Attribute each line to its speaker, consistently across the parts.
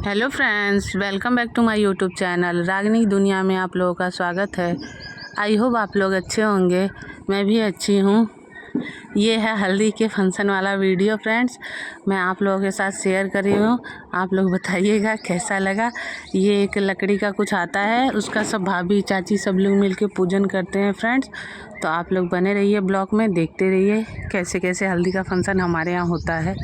Speaker 1: Hello friends, welcome back to my YouTube channel Ragni Duniya में आप लोगों का स्वागत है। आई होप आप लोग अच्छे होंगे। मैं भी अच्छी हूँ। ये है हल्दी के फंक्शन वाला वीडियो फ्रेंड्स, मैं आप लोगों के साथ शेयर कर रही हूँ। आप लोग बताइएगा कैसा लगा। ये एक लकड़ी का कुछ आता है, उसका सब भाभी चाची सब लोग मिलके पूजन करते हैं फ्रेंड्स। तो आप लोग बने रहिए ब्लॉग में, देखते रहिए कैसे कैसे हल्दी का फंक्शन हमारे यहाँ होता है।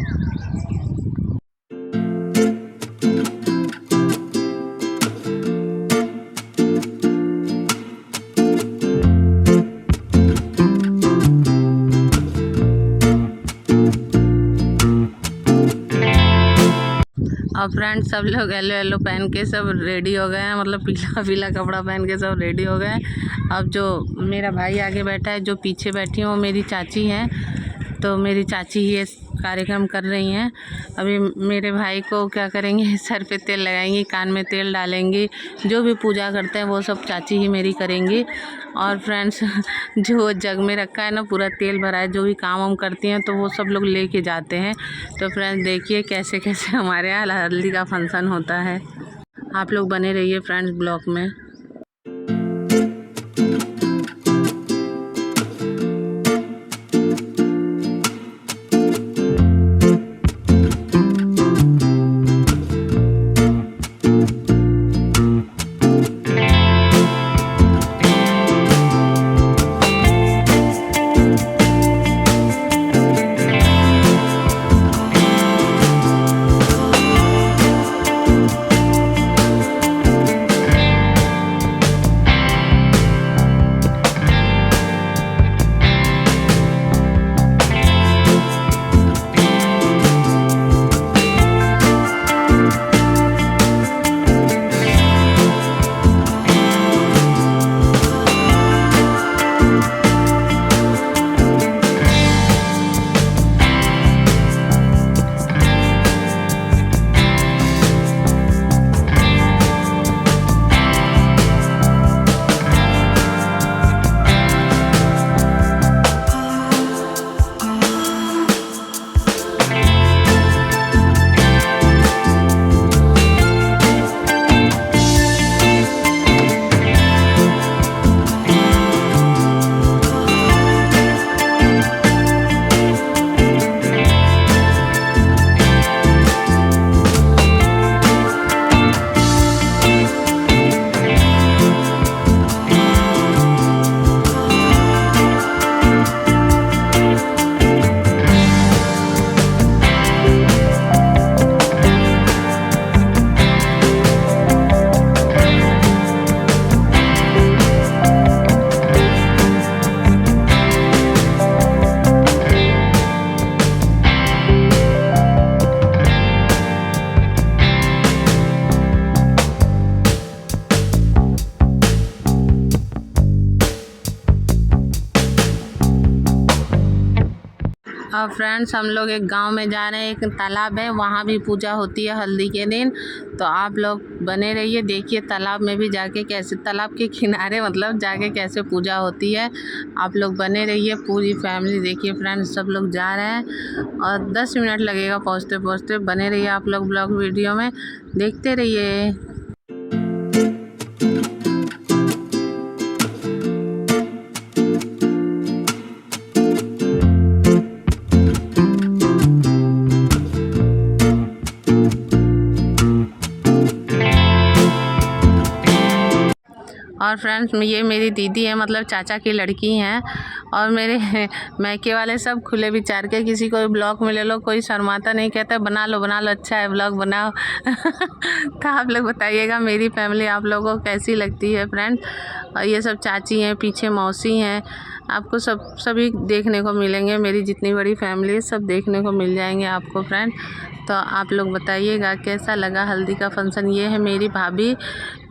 Speaker 1: और फ्रेंड्स सब लोग येलो येलो पहन के सब रेडी हो गए हैं, मतलब पीला पीला कपड़ा पहन के सब रेडी हो गए हैं। अब जो मेरा भाई आगे बैठा है, जो पीछे बैठी है वो मेरी चाची हैं। तो मेरी चाची ये कार्यक्रम कर रही हैं। अभी मेरे भाई को क्या करेंगे, सर पे तेल लगाएंगी, कान में तेल डालेंगी। जो भी पूजा करते हैं वो सब चाची ही मेरी करेंगी। और फ्रेंड्स जो जग में रखा है ना, पूरा तेल भरा है, जो भी काम हम करती हैं तो वो सब लोग लेके जाते हैं। तो फ्रेंड्स देखिए कैसे कैसे हमारे यहाँ हल्दी का फंक्शन होता है। आप लोग बने रहिए फ्रेंड्स ब्लॉग में। और फ्रेंड्स हम लोग एक गांव में जा रहे हैं, एक तालाब है, वहाँ भी पूजा होती है हल्दी के दिन। तो आप लोग बने रहिए, देखिए तालाब में भी जाके कैसे, तालाब के किनारे मतलब जाके कैसे पूजा होती है। आप लोग बने रहिए, पूरी फैमिली देखिए फ्रेंड्स, सब लोग जा रहे हैं और 10 मिनट लगेगा पहुँचते पहुँचते। बने रहिए आप लोग ब्लॉग वीडियो में, देखते रहिए। और फ्रेंड्स ये मेरी दीदी है, मतलब चाचा की लड़की हैं। और मेरे मैके वाले सब खुले विचार के, किसी को ब्लॉग में ले लो, कोई शर्माता नहीं, कहता है बना लो अच्छा है ब्लॉग बनाओ। तो आप लोग बताइएगा मेरी फैमिली आप लोगों को कैसी लगती है फ्रेंड्स। और ये सब चाची हैं, पीछे मौसी हैं, आपको सभी देखने को मिलेंगे। मेरी जितनी बड़ी फैमिली है सब देखने को मिल जाएंगे आपको फ्रेंड। तो आप लोग बताइएगा कैसा लगा हल्दी का फंक्शन। ये है मेरी भाभी,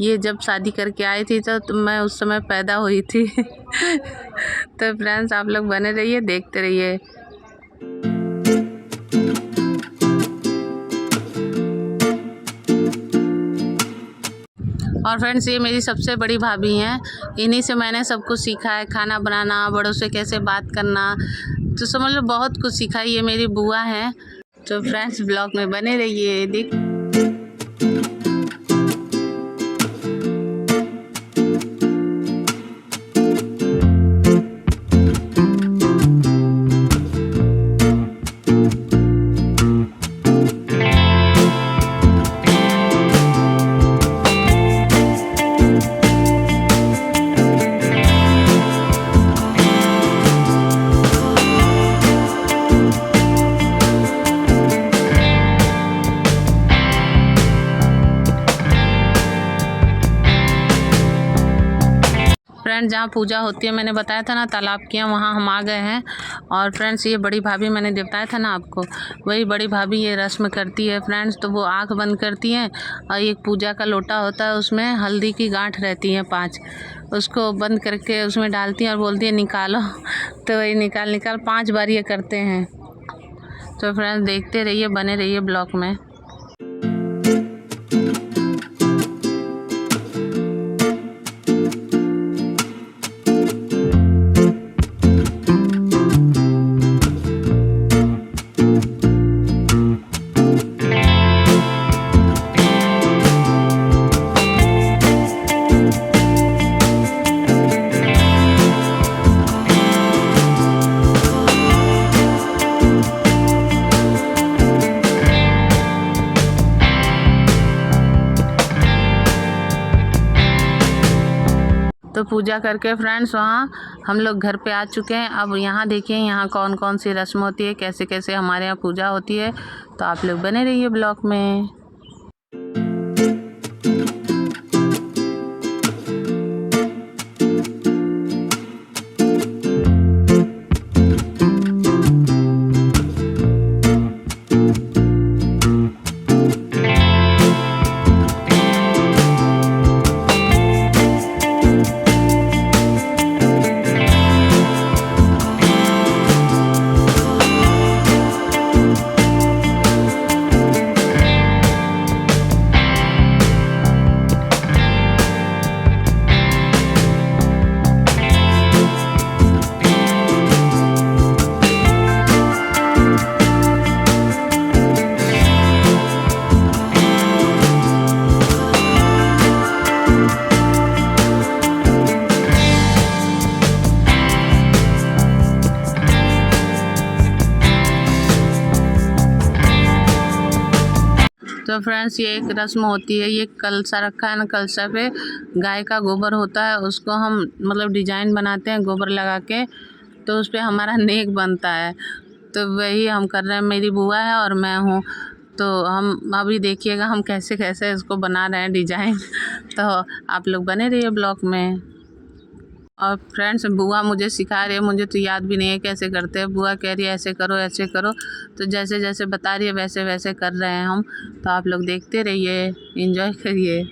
Speaker 1: ये जब शादी करके आई थी तो मैं उस समय पैदा हुई थी। तो फ्रेंड्स आप लोग बने रहिए, देखते रहिए। और फ्रेंड्स ये मेरी सबसे बड़ी भाभी हैं, इन्हीं से मैंने सब कुछ सीखा है, खाना बनाना, बड़ों से कैसे बात करना, तो समझ लो बहुत कुछ सीखा है। ये मेरी बुआ हैं। तो फ्रेंड्स ब्लॉग में बने रहिए। देख फ्रेंड जहाँ पूजा होती है, मैंने बताया था ना तालाब की, वहाँ हम आ गए हैं। और फ्रेंड्स ये बड़ी भाभी मैंने बताया था ना आपको, वही बड़ी भाभी ये रस्म करती है फ्रेंड्स। तो वो आँख बंद करती हैं और एक पूजा का लोटा होता है, उसमें हल्दी की गांठ रहती है 5, उसको बंद करके उसमें डालती हैं और बोलती है निकालो। तो वही निकाल 5 बार ये करते हैं। तो फ्रेंड्स देखते रहिए, बने रहिए ब्लॉग में। तो पूजा करके फ्रेंड्स वहाँ हम लोग घर पे आ चुके हैं। अब यहाँ देखिए यहाँ कौन कौन सी रस्म होती है, कैसे कैसे हमारे यहाँ पूजा होती है। तो आप लोग बने रहिए ब्लॉग में। तो फ्रेंड्स ये एक रस्म होती है, ये कलसा रखा है ना, कलसा पे गाय का गोबर होता है, उसको हम मतलब डिजाइन बनाते हैं गोबर लगा के, तो उस पर हमारा नेक बनता है। तो वही हम कर रहे हैं, मेरी बुआ है और मैं हूँ। तो हम अभी देखिएगा हम कैसे कैसे इसको बना रहे हैं डिजाइन। तो आप लोग बने रहिए ब्लॉग में। और फ्रेंड्स बुआ मुझे सिखा रही है, मुझे तो याद भी नहीं है कैसे करते हैं। बुआ कह रही है ऐसे करो ऐसे करो, तो जैसे जैसे बता रही है वैसे वैसे कर रहे हैं हम। तो आप लोग देखते रहिए, एंजॉय करिए।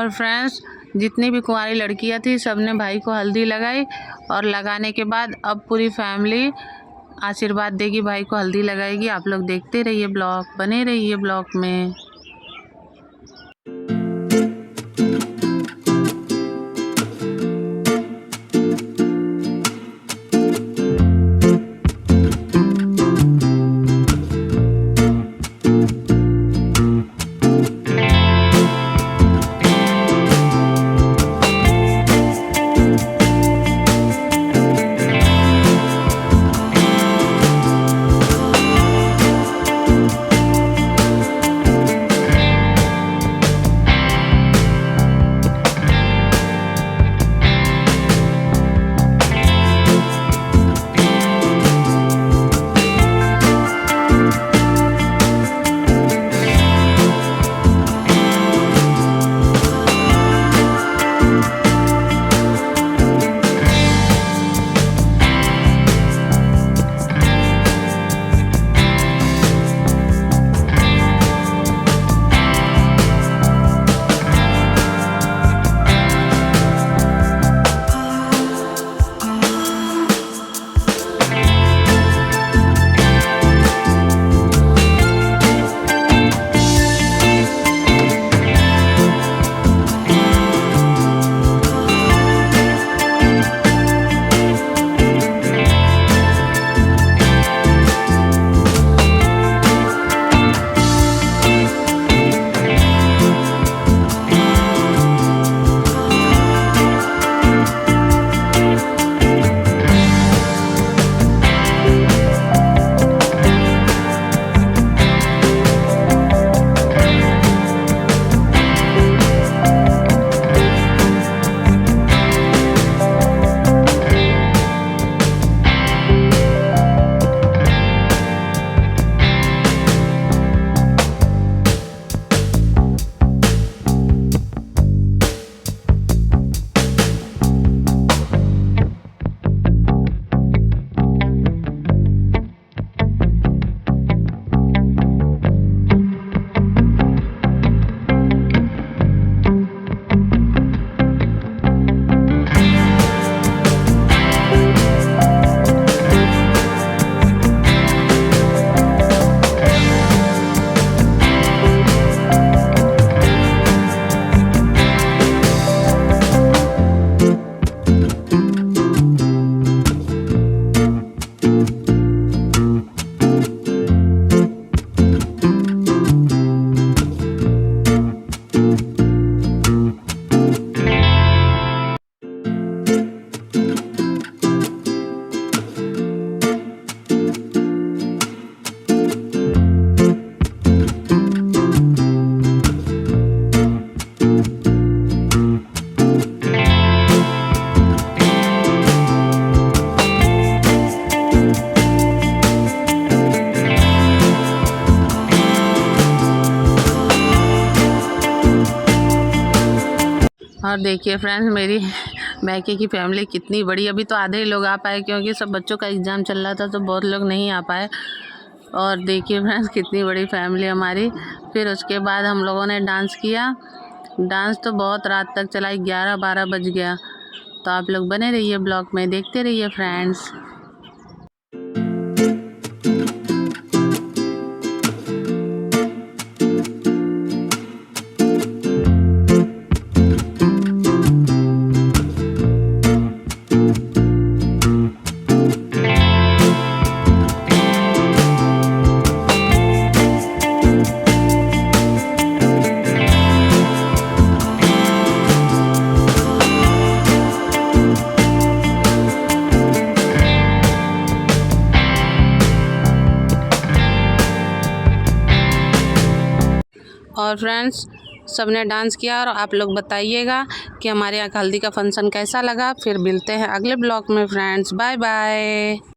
Speaker 1: और फ्रेंड्स जितनी भी कुंवारी लड़कियां थी सबने भाई को हल्दी लगाई और लगाने के बाद अब पूरी फैमिली आशीर्वाद देगी, भाई को हल्दी लगाएगी। आप लोग देखते रहिए ब्लॉग, बने रहिए ब्लॉग में। और देखिए फ्रेंड्स मेरी मैके की फैमिली कितनी बड़ी। अभी तो आधे ही लोग आ पाए क्योंकि सब बच्चों का एग्ज़ाम चल रहा था तो बहुत लोग नहीं आ पाए। और देखिए फ्रेंड्स कितनी बड़ी फैमिली हमारी। फिर उसके बाद हम लोगों ने डांस किया। डांस तो बहुत रात तक चला, 11-12 बज गया। तो आप लोग बने रहिए ब्लॉग में, देखते रहिए फ्रेंड्स। और फ्रेंड्स सबने डांस किया और आप लोग बताइएगा कि हमारे यहाँ हल्दी का फंक्शन कैसा लगा। फिर मिलते हैं अगले ब्लॉग में फ्रेंड्स, बाय बाय।